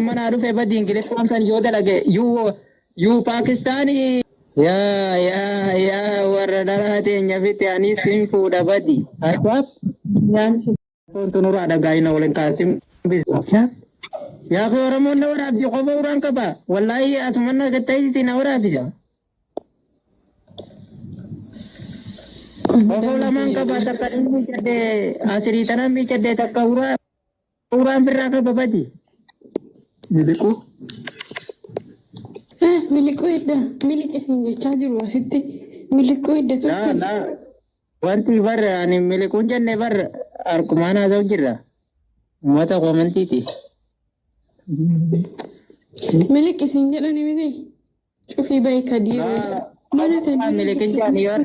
mana dhufe badii ingiliffaan san yoo dalage yuu Paakistaanii yaa warra dhalaa teenya fitte ani sin fuudha badii. Akwaaf foontu nurraa dhagaa'ina waliin kaasim. Yaa fi Oromoon na waraabdi qofa uraan qaba. Wallaahi asuman na gattayiti na waraabisa. Qofa lamaan qaba takka inni jedhee asirii tanaan miidhadhee takka uraan birraa qaba badii. Miliquu. Miliquu edda. Miliqi isin jechaa jiru asitti. Miliquu edda turte. Wanti barra ani miliquun jenne barra harkumaan haasa'u jirra. Uummata koomantiiti. Miliqi isin jedhani miti. Cufii bayi kadiiru. Mana kadiiru. Miliqin jaani yoo.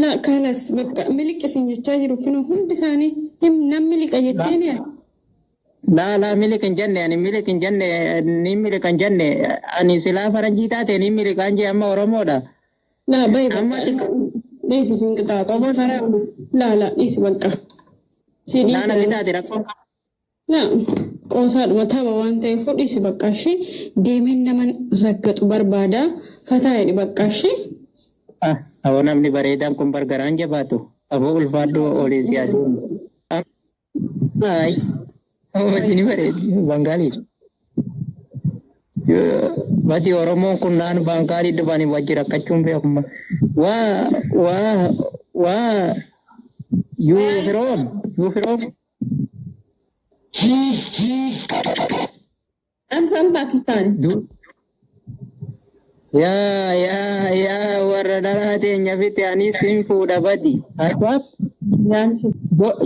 La kanas bakka miliqi isin jechaa jiru kun hundi isaanii nam miliqa jetteeni. La miliqin jenne ani miliqin jenne ni miliqan jenne ani silaa faranjii taate ni miliqan jee amma Oromoodha. La bayi bakka. Beesi isin qixaatu. La dhiisi bakka. Naana qixaate rakkoo. La qoosaadhuma tapha waan ta'eef dhiisi bakka ishee deemeen nama raggatu barbaada fataa jedhi bakka ishee. Aboo namni bareedaan kun bargaraan jabaatu. Aboo ulfaadhoo olii siyaasuu. Ni bareedi Bangaalii. Bati Oromoon kun naan Bangaalii dhufanii wajji rakkachuun beekuma. Waa you from. I'm from Pakistan. Yaa warra dhalaa teenya fitte ani sin fuudha badii. Akwaaf.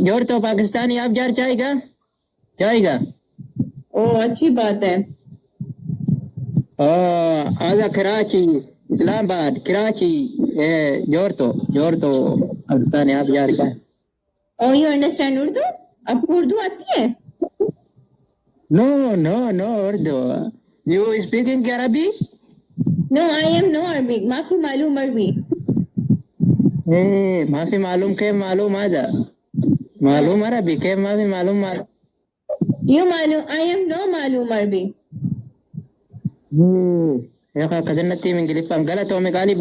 Joortoo Pakistaanii आप जार जाएगा अच्छी बात है आजा कराची इस्लामाबाद कराची जोरतो पाकिस्तानी आप जार का you understand Urdu? आपको उर्दू आती है? No Urdu. You speaking Arabic? No, I am no Arabic. माफी मालूम अरबी. माफी मालूम के मालूम आजा मालूम अरबी के माफी मालूम You मालूम I am no मालूम अरबी. Ya kazanatti ingiliffaan galatoo meeqaanii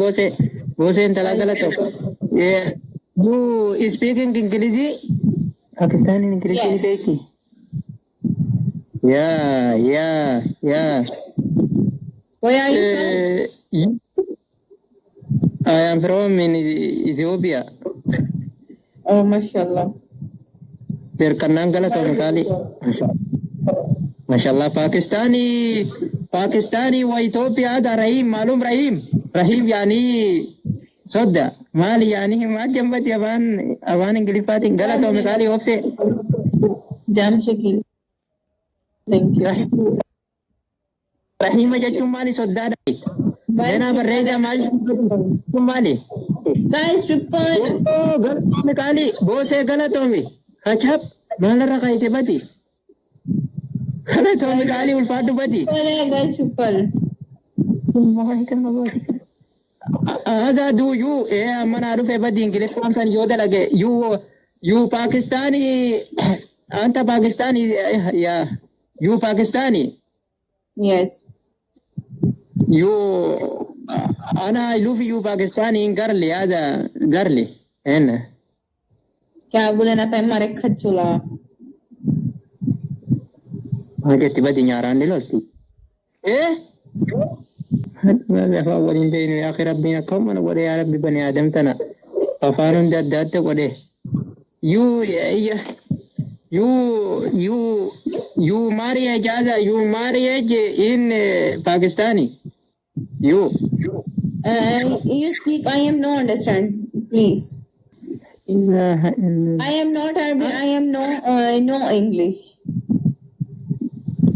boosee intalaa galatoo. You speaking English? Pakistani English beeki. Yeah. Where are you from? I am from in Ethiopia. Oh, mashallah. Terkanaan galatoo meeqaanii. Mashallah Pakistani wa Ethiopia ada Rahim malum Rahim yani soda mali yani macam bati awan ingilifatin galatoo meeqaanii obse Jam Shakil. Thank you. Rahim jechuun maali soddaadha. Dena barreeda maali maali. Guys, report. Galatoo meeqaanii boosee galatoomi hachap maalarra kaayite bati. Galatoo meeqaanii ulfaadhu bati. Guys, report. Aza du you mana dhufe badii ingiliffaan san yoo dalage you Pakistani anta Pakistani you Pakistani. Yes. You ana I love you Pakistani garli ada garli है क्या बोले ना पे मारे खचुला आगे तिबदी न्यारान ले लोती ما فاولين بينه يا أخي ربنا كم أنا ولا يا ربي بني آدم تنا ففانون دات وده you marriage هذا you marriage in Pakistani you speak I am no understand please I am not Arabic I am no English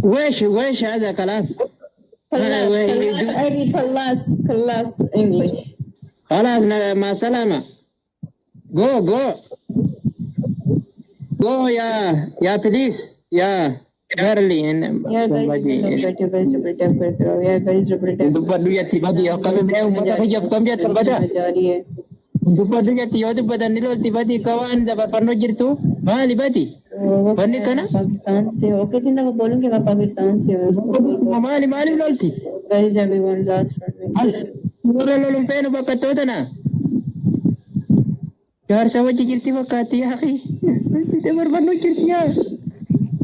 وش هذا كلام خلاص English خلاص مع السلامة go يا please يا girly दुपट्टू याती बादी कभी मैं उम्मता ही जब कम जाता बता दुपट्टू याती यो दुपट्टा निलो ती बादी कवान जब परनो जिरतु माली बादी Wanni kana पाकिस्तान से हो कितनी दफा बोलूंगी मैं पाकिस्तान से हूँ maaliif lolti? guys everyone last one As warra loluun feenu bakkattoota na. Jaarsa wajji jirti fakkaatti yaa akhi. Itti barbannoo jirti yaa.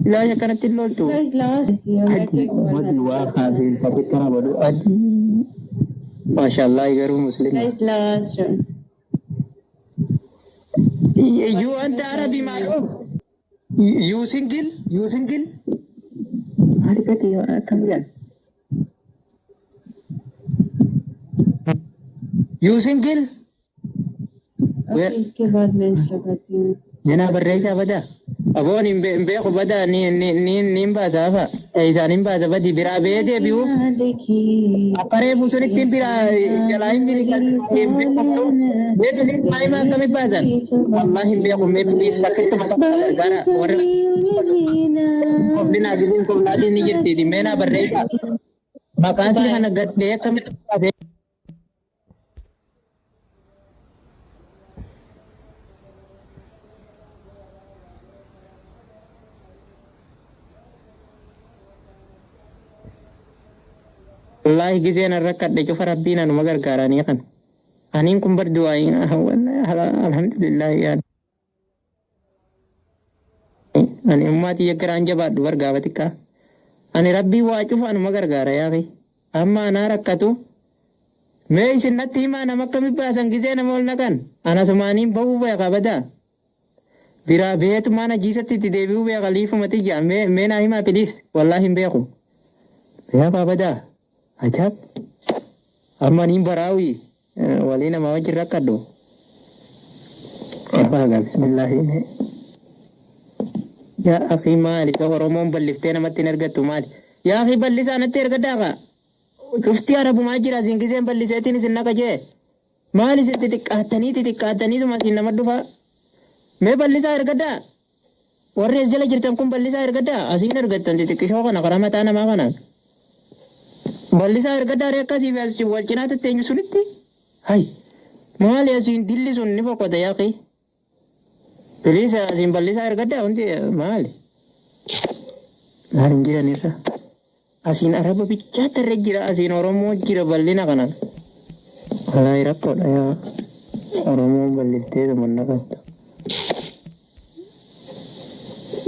Ilaasha kanatti hin loltu. guys last year Adii uummatni waa kaaseen taphatti kana godhu adii. Maashaallah garuu musliima. guys last one You anta Arabi maaloo? You single? You single? Maali gati akkam jedhan? You single? okay इसके बाद मैं इंस्टा करती हूँ Yana barreessaa badaa. Aboon hin beeku badaa ni baasa hafa. Isaan hin baasa badii biraa bee deebi'u. देखी Akkaree busunitti biraa jalaa hin biri kan hin beeku. Mee biliis maayimaa akkami baasan? Wallah hin beeku mee biliis takkitti mata gargaara. Warra qoflinaa giliin qoflaatiin ni jirti. Meenaa barreessaa. Maqaan sii kana gadhee akkamitti baasee? Wallahi gizeen rakkadhe cufa rabbiin anuma gargaaranii kan. Aniin kun bardu waayin alhamdulillah yaa. Ani ummati yakkaraan jabaadhu bargaaba xiqqaa. Ani rabbii waa cufa anuma gargaara yaa fi. Amma anaa rakkatu. Mee isin natti himaa nama akkami baasan gizee nama ol naqan. Ana sumaaniin bahuu beekaa badaa. Biraa beetu mana jiisatti itti deebi'uu beeka liifumati jaa. Mee naa himaa piliis. Wallahi hin beeku. Beekaa badaa. Ajab. Amma niin baraawi. Walii nama wajjin rakkadhu. Abbaagaa bismillaahi. Yaa akhi maali? Oromoon balliftee namatti hin argattu maali? Yaa akhi ballisaa natti ergadaaqa. Cuftii arabumaa jira isin giseen balliseetiin isin naqa jee. Maali isin xixiqqaattaniituma isin nama dhufaa. Mee ballisaa ergadaa. Warri as jala jirtan kun ballisaa ergadaa. Asiin ergattan xixiqqishoo kana karaa mataa namaa kanaan. Ballisaa ergadaa reekkasii fi asii wal cinaa tatteenyu sunitti. Hai. Maali asiin dilli sun ni fokkota yaa akhi. Bilisa asiin ballisaa ergadaa hundi maali? Maali hin jiranirra. Asiin araba bichaatti irra jira asiin Oromoo jira bal'ina kanan. Walaayi rakkoodha yaa. Oromoon balliftee tumanna qabda.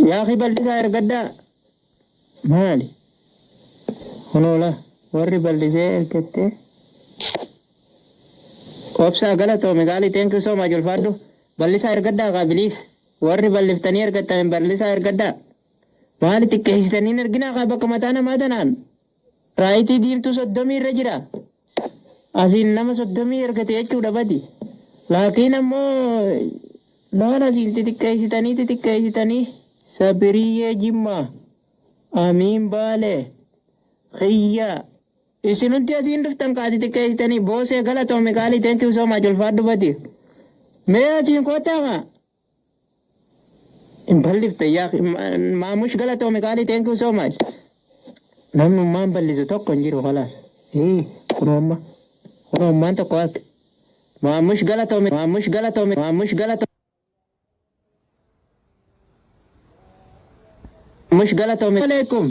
Yaa akhi ballisaa ergadaa. Maali? Honoola warri ballisee ergattee. Obsaa galatoome gaalii teenkii sooma julfaadhu. Ballisaa ergadaa qaabiliis. Warri balliftanii ergattame ballisaa ergadaa. Maali xiqqeessitanii erginaa qaba bakka mataa namaa tanaan. Raayitii diimtuu 30 irra jira. Asiin nama 30 ergate jechuudha badi. Laakiin ammoo loon asiin xixiqqeessitanii sabiriyyee jimmaa. Amiin baalee. Khiyyaa. Isin hundi asiin dhuftan kaati xiqqeessitanii boosee galatoome gaalii teenkii soomaa julfaadhu badi. Mee asiin kootaa Ballifte yaa maamush galatoome gaalii thank you so much. Namnummaan ballisu tokko hin jiru khalaas. Kunoo tokko akka. Maamush galatoome. Alaikum.